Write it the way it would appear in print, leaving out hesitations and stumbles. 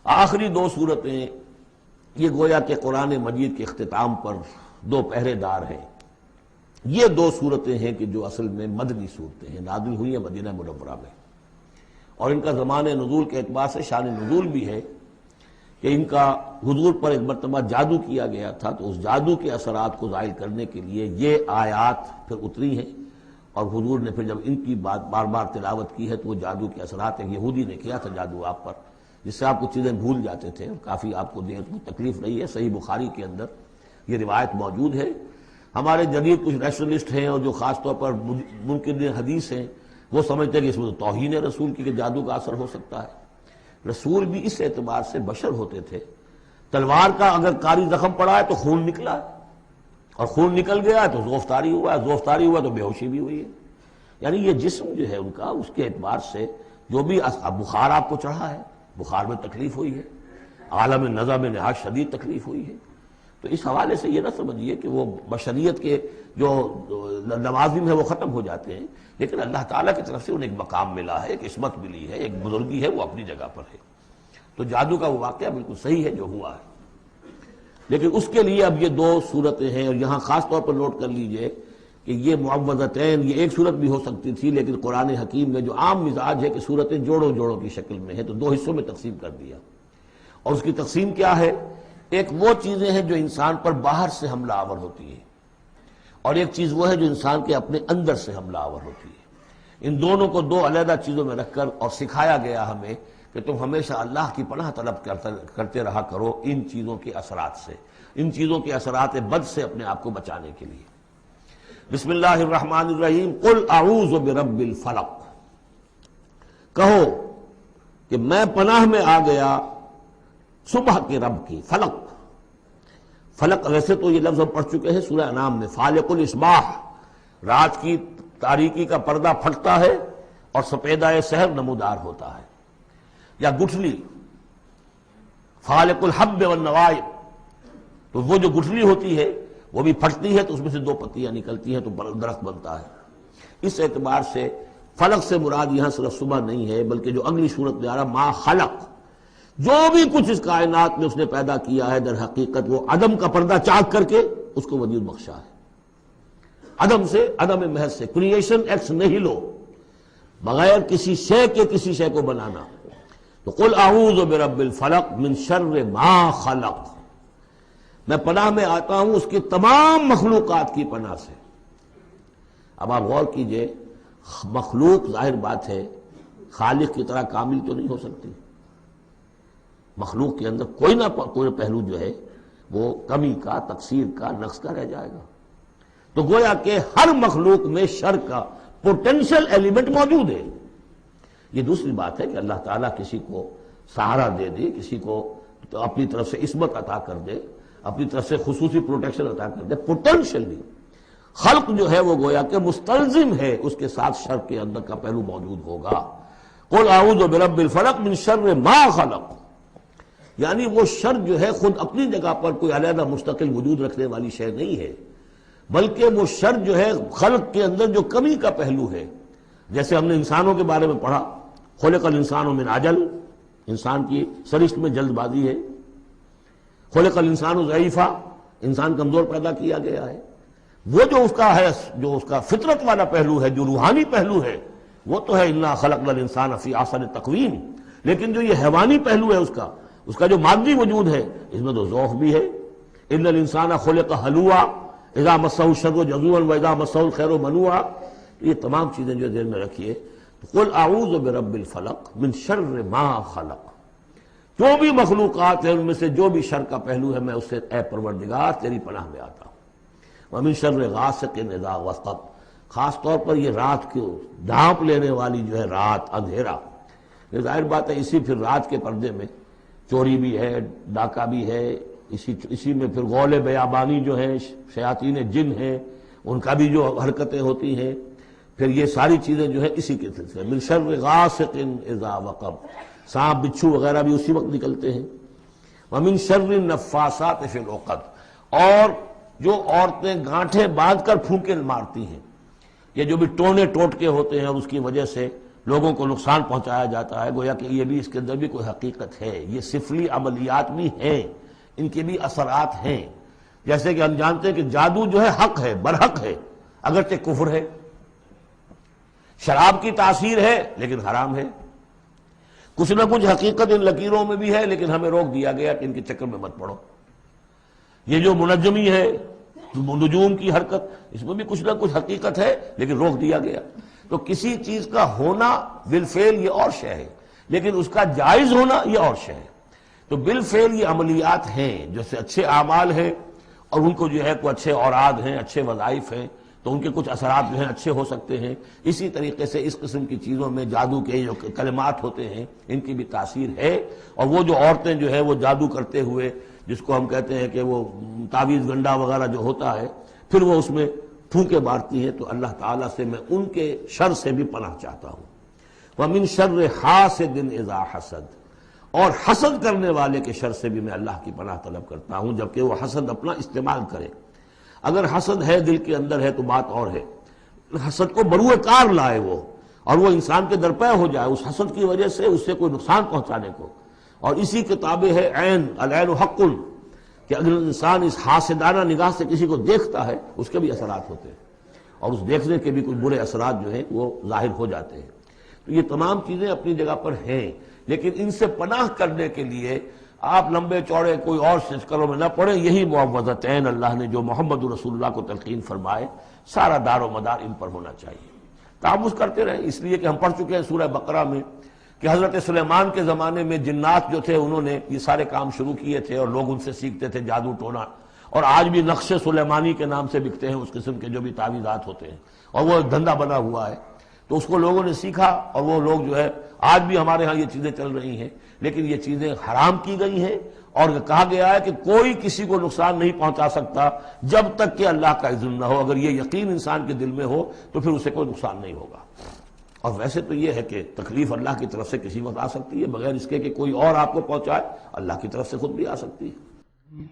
آخری دو صورتیں یہ گویا کہ قرآن مجید کے اختتام پر دو پہرے دار ہیں۔ یہ دو صورتیں ہیں کہ جو اصل میں مدنی صورتیں ہیں، نازل ہوئی ہیں مدینہ منورہ میں، اور ان کا زمان نزول کے اعتبار سے شان نزول بھی ہے کہ ان کا حضور پر ایک مرتبہ جادو کیا گیا تھا، تو اس جادو کے اثرات کو ظاہر کرنے کے لیے یہ آیات پھر اتری ہیں، اور حضور نے پھر جب ان کی بات بار بار تلاوت کی ہے تو وہ جادو کے اثرات ہیں۔ یہودی نے کیا تھا جادو آپ پر، جس سے آپ کو چیزیں بھول جاتے تھے، کافی آپ کو دیر کو تکلیف رہی ہے۔ صحیح بخاری کے اندر یہ روایت موجود ہے۔ ہمارے جدید کچھ نیشنلسٹ ہیں اور جو خاص طور پر منکرین حدیث ہیں، وہ سمجھتے ہیں کہ اس میں تو توہین ہے رسول کی، کہ جادو کا اثر ہو سکتا ہے۔ رسول بھی اس اعتبار سے بشر ہوتے تھے، تلوار کا اگر کاری زخم پڑا ہے تو خون نکلا ہے، اور خون نکل گیا ہے تو زوفتاری ہوا ہے، زوفتاری ہوا تو بے ہوشی بھی ہوئی ہے۔ یعنی یہ جسم جو ہے ان کا، اس کے اعتبار سے جو بھی بخار آپ کو چڑھا ہے، بخار میں تکلیف ہوئی ہے، عالم نزع میں نہایت شدید تکلیف ہوئی ہے، تو اس حوالے سے یہ نہ سمجھیے کہ وہ بشریت کے جو لوازم ہے وہ ختم ہو جاتے ہیں، لیکن اللہ تعالیٰ کی طرف سے انہیں ایک مقام ملا ہے، ایک عصمت ملی ہے، ایک بزرگی ہے، وہ اپنی جگہ پر ہے۔ تو جادو کا وہ واقعہ بالکل صحیح ہے جو ہوا ہے، لیکن اس کے لیے اب یہ دو صورتیں ہیں، اور یہاں خاص طور پر نوٹ کر لیجئے کہ یہ معوذتین، یہ ایک صورت بھی ہو سکتی تھی، لیکن قرآن حکیم میں جو عام مزاج ہے کہ صورتیں جوڑوں جوڑوں کی شکل میں ہے، تو دو حصوں میں تقسیم کر دیا۔ اور اس کی تقسیم کیا ہے؟ ایک وہ چیزیں ہیں جو انسان پر باہر سے حملہ آور ہوتی ہیں، اور ایک چیز وہ ہے جو انسان کے اپنے اندر سے حملہ آور ہوتی ہے۔ ان دونوں کو دو علیحدہ چیزوں میں رکھ کر اور سکھایا گیا ہمیں کہ تم ہمیشہ اللہ کی پناہ طلب کرتے رہا کرو ان چیزوں کے اثرات سے، ان چیزوں کے اثرات بد سے اپنے آپ کو بچانے کے لیے۔ بسم اللہ الرحمن الرحیم، قل اعوذ برب الفلق، کہو کہ میں پناہ میں آ گیا صبح کے رب کی۔ فلق، فلق ویسے تو یہ لفظ ہم پڑھ چکے ہیں سورہ انعام میں، فالق الاصباح، رات کی تاریکی کا پردہ پھٹتا ہے اور سپیدہ سحر نمودار ہوتا ہے، یا گٹھلی، فالق الحب والنوائب، تو وہ جو گٹھلی ہوتی ہے وہ بھی پھٹتی ہے تو اس میں سے دو پتیاں نکلتی ہیں تو درخت بنتا ہے۔ اس اعتبار سے فلق سے مراد یہاں صرف صبح نہیں ہے، بلکہ جو اگلی صورت میں آ رہا ما خلق، جو بھی کچھ اس کائنات میں اس نے پیدا کیا ہے، در حقیقت وہ عدم کا پردہ چاک کر کے اس کو وجود بخشا ہے۔ عدم سے، عدم محض سے، کریشن ایکس نہیلو، بغیر کسی شے کے کسی شے کو بنانا۔ تو قل اعوذ برب الفلق من شر ما خلق، میں پناہ میں آتا ہوں اس کی تمام مخلوقات کی پناہ سے۔ اب آپ غور کیجئے، مخلوق ظاہر بات ہے خالق کی طرح کامل تو نہیں ہو سکتی، مخلوق کے اندر کوئی نہ کوئی پہلو جو ہے وہ کمی کا، تقصیر کا، نقص کا رہ جائے گا۔ تو گویا کہ ہر مخلوق میں شر کا پوٹینشل ایلیمنٹ موجود ہے۔ یہ دوسری بات ہے کہ اللہ تعالیٰ کسی کو سہارا دے دے، کسی کو تو اپنی طرف سے عصمت عطا کر دے، اپنی طرف سے خصوصی پروٹیکشن عطا کر دے، پوٹینشلی خلق جو ہے وہ گویا کہ مستلزم ہے، اس کے ساتھ شر کے اندر کا پہلو موجود ہوگا۔ قل اعوذ برب الفلق من شر ما خلق، یعنی وہ شر جو ہے خود اپنی جگہ پر کوئی علیحدہ مستقل وجود رکھنے والی شے نہیں ہے، بلکہ وہ شر جو ہے خلق کے اندر جو کمی کا پہلو ہے۔ جیسے ہم نے انسانوں کے بارے میں پڑھا، خلق الانسان من عجل، انسان کی سرشت میں جلد بازی ہے۔ خلق الانسان ضعیفا، انسان کمزور پیدا کیا گیا ہے۔ وہ جو اس کا ہے، جو اس کا فطرت والا پہلو ہے، جو روحانی پہلو ہے، وہ تو ہے انا خلقنا الانسان فی احسن تقویم، لیکن جو یہ حیوانی پہلو ہے اس کا جو مادی وجود ہے، اس میں تو ذوق بھی ہے۔ ان الانسان خلق ہلوعا اذا مسہ الشر جزوعا واذا مسہ الخیر منوعا، یہ تمام چیزیں جو ذہن میں رکھیے۔ قل اعوذ برب الفلق من شر ما خلق، جو بھی مخلوقات ہیں ان میں سے جو بھی شر کا پہلو ہے، میں اس سے اے پروردگار تیری پناہ میں آتا ہوں۔ ومن شر غاسق اذا وقب، خاص طور پر یہ رات کو ڈھانپ لینے والی جو ہے رات، اندھیرا، یہ ظاہر بات ہے اسی پھر رات کے پردے میں چوری بھی ہے، ڈاکہ بھی ہے، اسی میں پھر غول بیابانی جو ہے، شیاطین جن ہیں ان کا بھی جو حرکتیں ہوتی ہیں، پھر یہ ساری چیزیں جو ہے اسی کے سلسلے من شر غاسق اذا وقب، سانپ بچھو وغیرہ بھی اسی وقت نکلتے ہیں۔ ومن شر النفاثات فی العقد، اور جو عورتیں گانٹھیں باندھ کر پھونکے مارتی ہیں، یہ جو بھی ٹونے ٹوٹکے ہوتے ہیں اور اس کی وجہ سے لوگوں کو نقصان پہنچایا جاتا ہے، گویا کہ یہ بھی اس کے اندر بھی کوئی حقیقت ہے، یہ سفلی عملیات بھی ہیں، ان کے بھی اثرات ہیں۔ جیسے کہ ہم جانتے ہیں کہ جادو جو ہے حق ہے، برحق ہے، اگرچہ کفر ہے، شراب کی تاثیر ہے لیکن حرام ہے، کچھ نہ کچھ حقیقت ان لکیروں میں بھی ہے، لیکن ہمیں روک دیا گیا کہ ان کے چکر میں مت پڑو۔ یہ جو منجمی ہے، نجوم کی حرکت، اس میں بھی کچھ نہ کچھ حقیقت ہے لیکن روک دیا گیا۔ تو کسی چیز کا ہونا بالفعل یہ اور شے ہے، لیکن اس کا جائز ہونا یہ اور شے ہے۔ تو بالفعل یہ عملیات ہیں، جیسے اچھے اعمال ہیں اور ان کو جو ہے کوئی اچھے اوراد ہیں، اچھے وظائف ہیں، تو ان کے کچھ اثرات جو ہیں اچھے ہو سکتے ہیں۔ اسی طریقے سے اس قسم کی چیزوں میں جادو کے جو کلمات ہوتے ہیں ان کی بھی تاثیر ہے، اور وہ جو عورتیں جو ہے وہ جادو کرتے ہوئے، جس کو ہم کہتے ہیں کہ وہ تعویذ گنڈا وغیرہ جو ہوتا ہے، پھر وہ اس میں پھونکے مارتی ہیں، تو اللہ تعالیٰ سے میں ان کے شر سے بھی پناہ چاہتا ہوں۔ وَمِن شَرِّ حَاسِدٍ إِذَا حَسَدَ، اور حسد کرنے والے کے شر سے بھی میں اللہ کی پناہ طلب کرتا ہوں، جبکہ وہ حسد اپنا استعمال کرے۔ اگر حسد ہے دل کے اندر ہے تو بات اور ہے، حسد کو بروئے کار لائے وہ، اور وہ انسان کے درپے ہو جائے اس حسد کی وجہ سے اس سے کوئی نقصان پہنچانے کو، اور اسی کتابیں ہے عین العین حق، کہ اگر انسان اس حاسدانہ نگاہ سے کسی کو دیکھتا ہے اس کے بھی اثرات ہوتے ہیں، اور اس دیکھنے کے بھی کچھ برے اثرات جو ہیں وہ ظاہر ہو جاتے ہیں۔ تو یہ تمام چیزیں اپنی جگہ پر ہیں، لیکن ان سے پناہ کرنے کے لیے آپ لمبے چوڑے کوئی اور شکلوں میں نہ پڑیں، یہی معوذتین اللہ نے جو محمد رسول اللہ کو تلقین فرمائے، سارا دار و مدار ان پر ہونا چاہیے۔ تعوذ کرتے رہیں، اس لیے کہ ہم پڑھ چکے ہیں سورہ بقرہ میں کہ حضرت سلیمان کے زمانے میں جنات جو تھے انہوں نے یہ سارے کام شروع کیے تھے، اور لوگ ان سے سیکھتے تھے جادو ٹونا، اور آج بھی نقش سلیمانی کے نام سے بکتے ہیں اس قسم کے جو بھی تعویذات ہوتے ہیں، اور وہ ایک دھندا بنا ہوا ہے۔ تو اس کو لوگوں نے سیکھا، اور وہ لوگ جو ہے آج بھی ہمارے ہاں یہ چیزیں چل رہی ہیں، لیکن یہ چیزیں حرام کی گئی ہیں، اور کہا گیا ہے کہ کوئی کسی کو نقصان نہیں پہنچا سکتا جب تک کہ اللہ کا اذن نہ ہو۔ اگر یہ یقین انسان کے دل میں ہو تو پھر اسے کوئی نقصان نہیں ہوگا۔ اور ویسے تو یہ ہے کہ تکلیف اللہ کی طرف سے کسی وقت آ سکتی ہے، بغیر اس کے کہ کوئی اور آپ کو پہنچائے، اللہ کی طرف سے خود بھی آ سکتی ہے۔